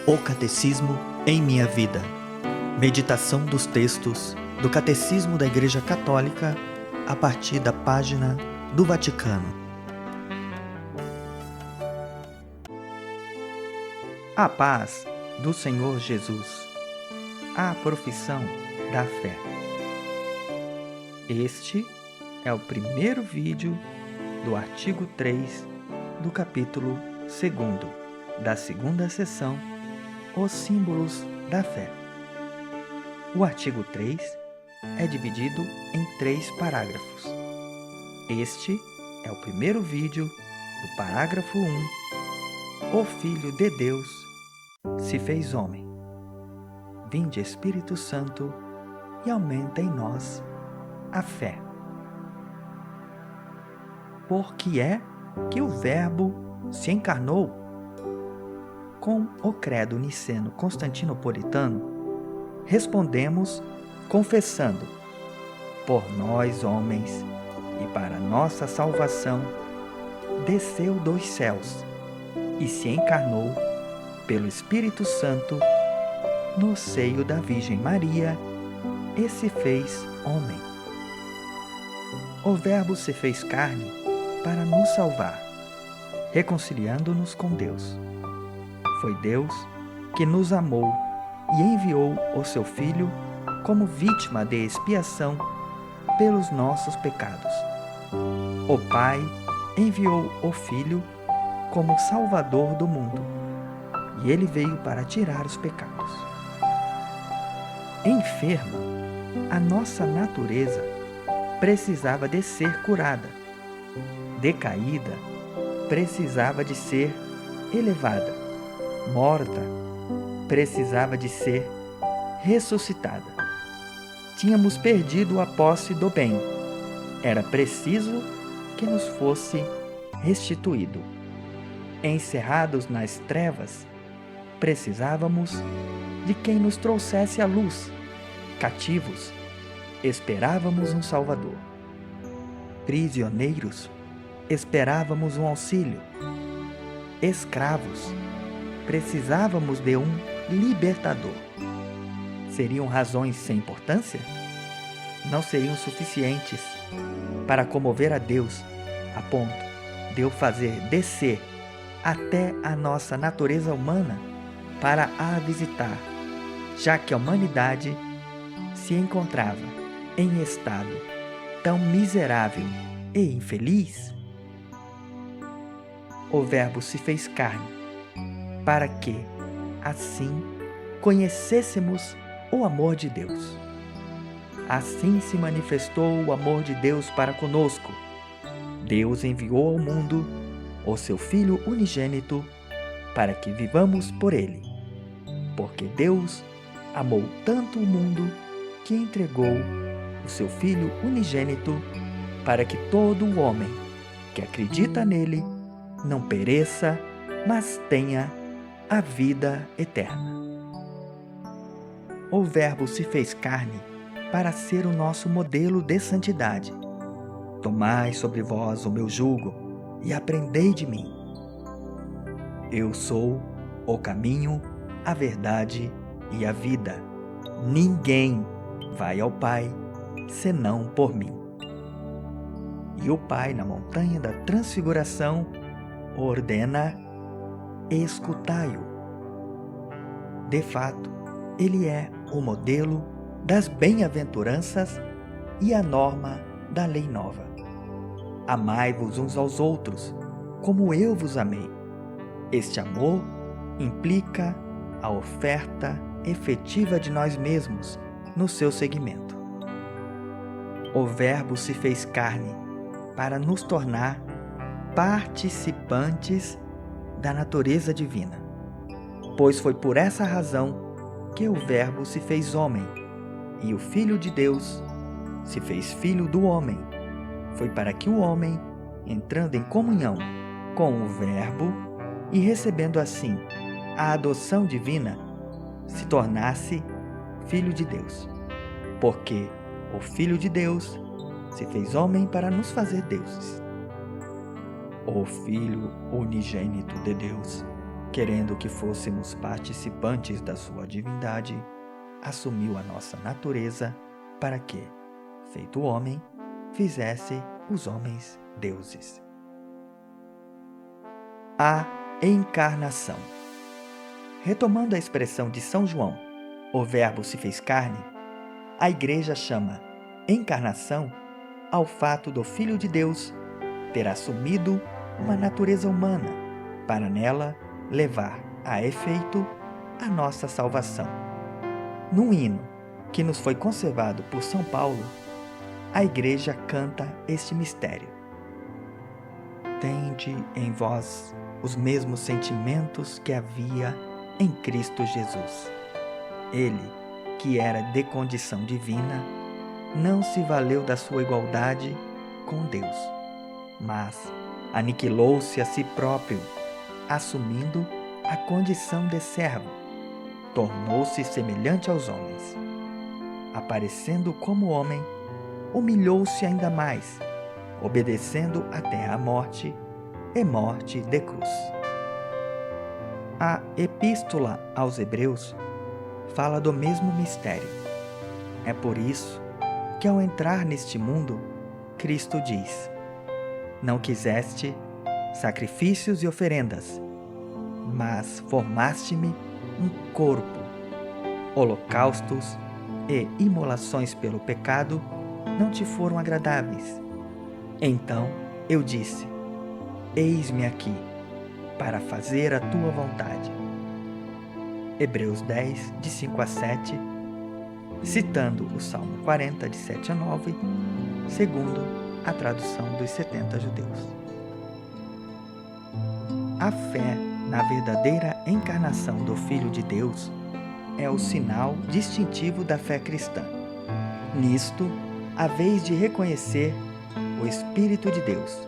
O Catecismo em minha vida. Meditação dos textos do Catecismo da Igreja Católica a partir da página do Vaticano. A paz do Senhor Jesus. A profissão da fé. Este é o primeiro vídeo do artigo 3 do capítulo 2 da segunda seção, Os símbolos da fé. O artigo 3 é dividido em 3 parágrafos. Este é o primeiro vídeo do parágrafo 1. O Filho de Deus se fez homem. Vinde, Espírito Santo, e aumenta em nós a fé. Porque é que o Verbo se encarnou. Com o credo niceno-constantinopolitano, respondemos confessando: por nós, homens, e para nossa salvação, desceu dos céus e se encarnou pelo Espírito Santo no seio da Virgem Maria e se fez homem. O Verbo se fez carne para nos salvar, reconciliando-nos com Deus. Foi Deus que nos amou e enviou o seu Filho como vítima de expiação pelos nossos pecados. O Pai enviou o Filho como Salvador do mundo, e ele veio para tirar os pecados. Enferma, a nossa natureza precisava de ser curada. Decaída, precisava de ser elevada. Morta, precisava de ser ressuscitada. Tínhamos perdido a posse do bem. Era preciso que nos fosse restituído. Encerrados nas trevas, precisávamos de quem nos trouxesse a luz. Cativos, esperávamos um Salvador. Prisioneiros, esperávamos um auxílio. Escravos, precisávamos de um libertador. Seriam razões sem importância? Não seriam suficientes para comover a Deus a ponto de o fazer descer até a nossa natureza humana para a visitar, já que a humanidade se encontrava em estado tão miserável e infeliz? O Verbo se fez carne para que, assim, conhecêssemos o amor de Deus. Assim se manifestou o amor de Deus para conosco. Deus enviou ao mundo o seu Filho unigênito para que vivamos por ele. Porque Deus amou tanto o mundo que entregou o seu Filho unigênito para que todo o homem que acredita nele não pereça, mas tenha a vida eterna. O Verbo se fez carne para ser o nosso modelo de santidade. Tomai sobre vós o meu jugo e aprendei de mim. Eu sou o caminho, a verdade e a vida. Ninguém vai ao Pai senão por mim. E o Pai, na montanha da transfiguração, ordena: escutai-o. De fato, ele é o modelo das bem-aventuranças e a norma da lei nova. Amai-vos uns aos outros, como eu vos amei. Este amor implica a oferta efetiva de nós mesmos no seu seguimento. O Verbo se fez carne para nos tornar participantes da natureza divina. Pois foi por essa razão que o Verbo se fez homem, e o Filho de Deus se fez filho do homem. Foi para que o homem, entrando em comunhão com o Verbo e recebendo assim a adoção divina, se tornasse filho de Deus. Porque o Filho de Deus se fez homem para nos fazer deuses. O Filho unigênito de Deus querendo que fôssemos participantes da sua divindade, assumiu a nossa natureza para que, feito homem, fizesse os homens deuses. A encarnação. Retomando a expressão de São João, o Verbo se fez carne, a Igreja chama encarnação ao fato do Filho de Deus ter assumido uma natureza humana para nela levar a efeito a nossa salvação. Num hino que nos foi conservado por São Paulo, a Igreja canta este mistério. Tende em vós os mesmos sentimentos que havia em Cristo Jesus. Ele, que era de condição divina, não se valeu da sua igualdade com Deus, mas aniquilou-se a si próprio, assumindo a condição de servo. Tornou-se semelhante aos homens. Aparecendo como homem, humilhou-se ainda mais, obedecendo até a morte e morte de cruz. A Epístola aos Hebreus fala do mesmo mistério. É por isso que, ao entrar neste mundo, Cristo diz: não quiseste sacrifícios e oferendas, mas formaste-me um corpo. Holocaustos e imolações pelo pecado não te foram agradáveis. Então eu disse: eis-me aqui, para fazer a tua vontade. Hebreus 10, de 5 a 7, citando o Salmo 40, de 7 a 9, segundo a tradução dos 70 judeus. A fé na verdadeira encarnação do Filho de Deus é o sinal distintivo da fé cristã. Nisto, haveis de reconhecer o Espírito de Deus.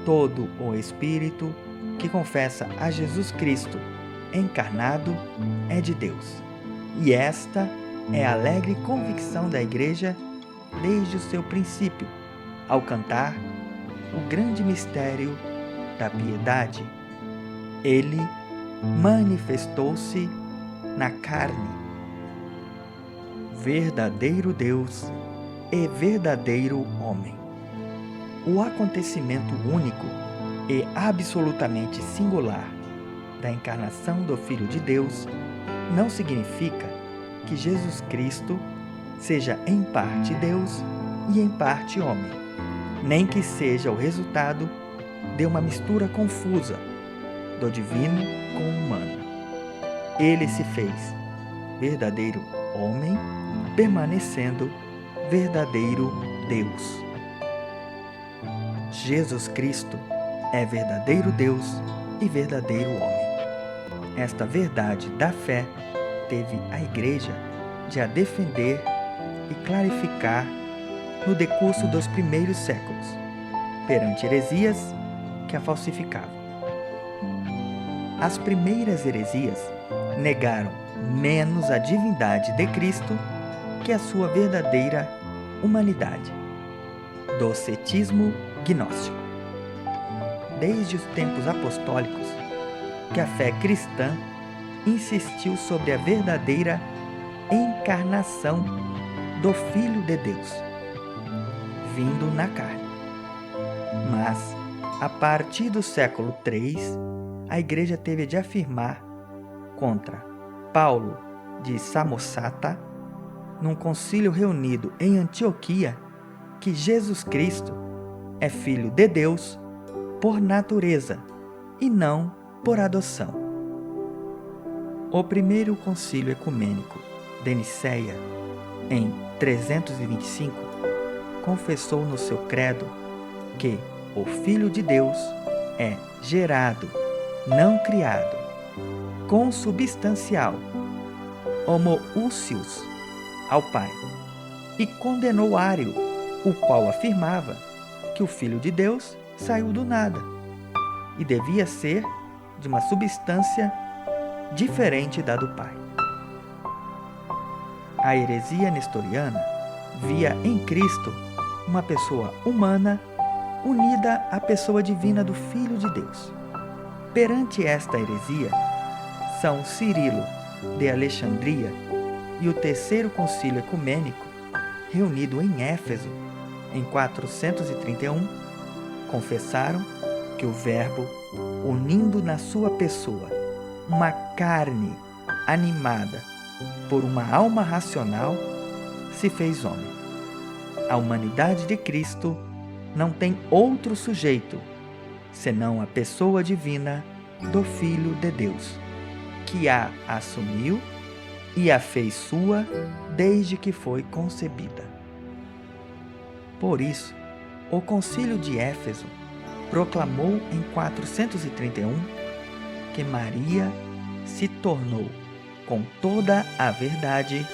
Todo o Espírito que confessa a Jesus Cristo encarnado é de Deus. E esta é a alegre convicção da Igreja desde o seu princípio, ao cantar o grande mistério da piedade. Ele manifestou-se na carne. Verdadeiro Deus e verdadeiro homem. O acontecimento único e absolutamente singular da encarnação do Filho de Deus não significa que Jesus Cristo seja em parte Deus e em parte homem, nem que seja o resultado de uma mistura confusa do divino com o humano. Ele se fez verdadeiro homem, permanecendo verdadeiro Deus. Jesus Cristo é verdadeiro Deus e verdadeiro homem. Esta verdade da fé teve a Igreja de a defender e clarificar no decurso dos primeiros séculos, perante heresias que a falsificavam. As primeiras heresias negaram menos a divindade de Cristo que a sua verdadeira humanidade. Docetismo gnóstico. Desde os tempos apostólicos, que a fé cristã insistiu sobre a verdadeira encarnação do Filho de Deus, vindo na carne. Mas, a partir do século III, a Igreja teve de afirmar contra Paulo de Samosata, num concílio reunido em Antioquia, que Jesus Cristo é Filho de Deus por natureza e não por adoção. O primeiro concílio ecumênico de Nicéia, em 325, confessou no seu credo que o Filho de Deus é gerado, não criado, consubstancial, homoúcios ao Pai, e condenou Ário, o qual afirmava que o Filho de Deus saiu do nada e devia ser de uma substância diferente da do Pai. A heresia nestoriana via em Cristo uma pessoa humana unida à pessoa divina do Filho de Deus. Perante esta heresia, São Cirilo de Alexandria e o Terceiro Concílio Ecumênico, reunido em Éfeso em 431, confessaram que o Verbo, unindo na sua pessoa uma carne animada por uma alma racional, se fez homem. A humanidade de Cristo não tem outro sujeito senão a pessoa divina do Filho de Deus, que a assumiu e a fez sua desde que foi concebida. Por isso, o Concílio de Éfeso proclamou em 431 que Maria se tornou, com toda a verdade,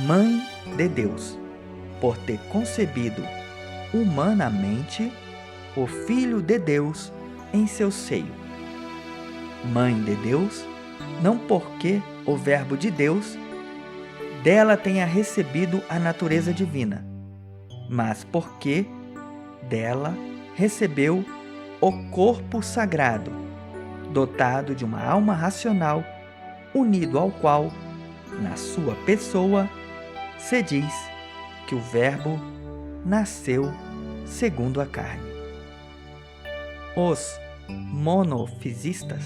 Mãe de Deus, por ter concebido humanamente o Filho de Deus em seu seio. Mãe de Deus, não porque o Verbo de Deus dela tenha recebido a natureza divina, mas porque dela recebeu o corpo sagrado, dotado de uma alma racional, unido ao qual, na sua pessoa, se diz que o Verbo nasceu segundo a carne. Os monofisistas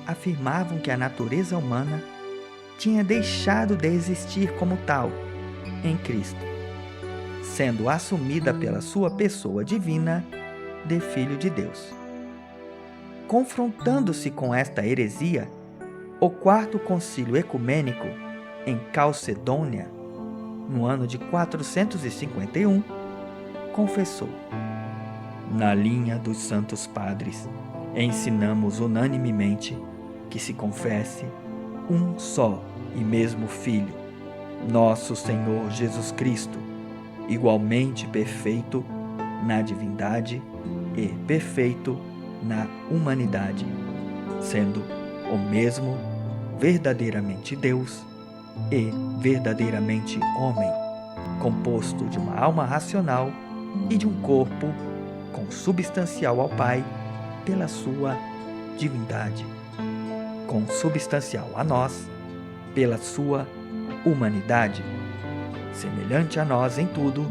afirmavam que a natureza humana tinha deixado de existir como tal em Cristo, sendo assumida pela sua pessoa divina de Filho de Deus. Confrontando-se com esta heresia, o Quarto Concílio Ecumênico, em Calcedônia, no ano de 451, confessou: na linha dos Santos Padres, ensinamos unanimemente que se confesse um só e mesmo Filho, nosso Senhor Jesus Cristo, igualmente perfeito na divindade e perfeito na humanidade, sendo o mesmo verdadeiramente Deus e verdadeiramente homem, composto de uma alma racional e de um corpo consubstancial ao Pai pela sua divindade, consubstancial a nós pela sua humanidade, semelhante a nós em tudo,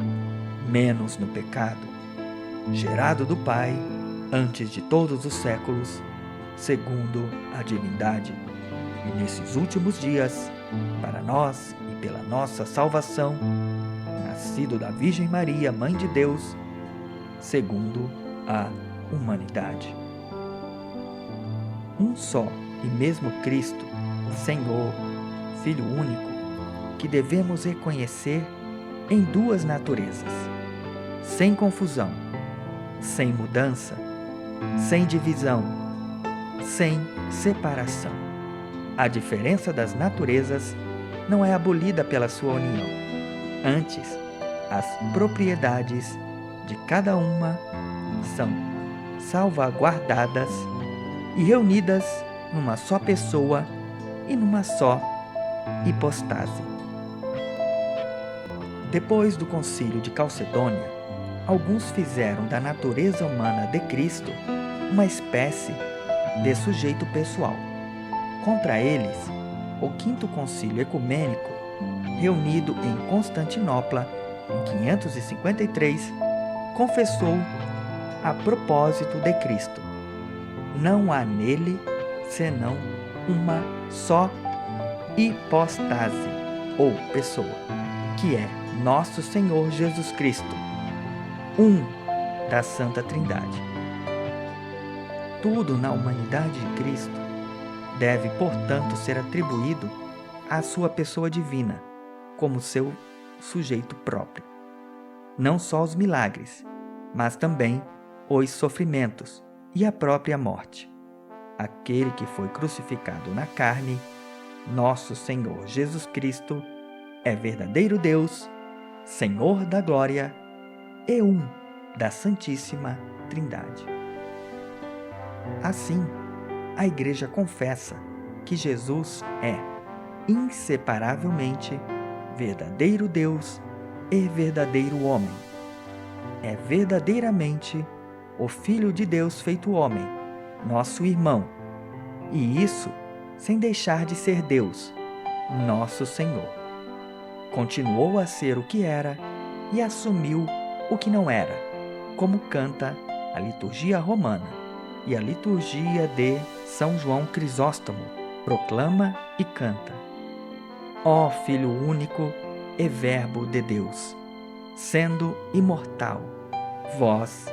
menos no pecado, gerado do Pai antes de todos os séculos, segundo a divindade, e nesses últimos dias, para nós e pela nossa salvação, nascido da Virgem Maria, Mãe de Deus, segundo a humanidade. Um só e mesmo Cristo, Senhor, Filho único, que devemos reconhecer em duas naturezas, sem confusão, sem mudança, sem divisão, sem separação. A diferença das naturezas não é abolida pela sua união. Antes, as propriedades de cada uma são salvaguardadas e reunidas numa só pessoa e numa só hipostase. Depois do Concílio de Calcedônia, alguns fizeram da natureza humana de Cristo uma espécie de sujeito pessoal. Contra eles, o Quinto Concílio Ecumênico, reunido em Constantinopla em 553, confessou a propósito de Cristo: não há nele senão uma só hipostase ou pessoa, que é nosso Senhor Jesus Cristo, um da Santa Trindade. Tudo na humanidade de Cristo deve, portanto, ser atribuído à sua pessoa divina, como seu sujeito próprio. Não só os milagres, mas também os sofrimentos e a própria morte. Aquele que foi crucificado na carne, nosso Senhor Jesus Cristo, é verdadeiro Deus, Senhor da glória e um da Santíssima Trindade. Assim, a Igreja confessa que Jesus é inseparavelmente verdadeiro Deus e verdadeiro homem. É verdadeiramente o Filho de Deus feito homem, nosso irmão, e isso sem deixar de ser Deus, nosso Senhor. Continuou a ser o que era e assumiu o que não era, como canta a liturgia romana e a liturgia de São João Crisóstomo proclama e canta: Ó Filho único e Verbo de Deus, sendo imortal, vós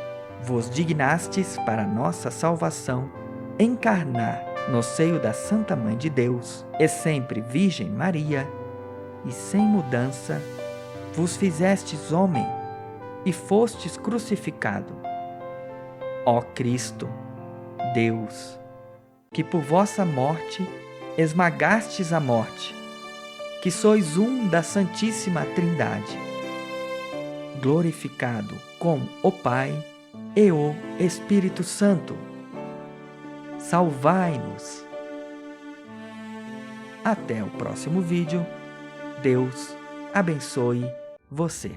vos dignastes para nossa salvação encarnar no seio da Santa Mãe de Deus e sempre Virgem Maria, e sem mudança vos fizestes homem e fostes crucificado. Ó Cristo, Deus, que por vossa morte esmagastes a morte, que sois um da Santíssima Trindade, glorificado com o Pai e o Espírito Santo, salvai-nos. Até o próximo vídeo. Deus abençoe você.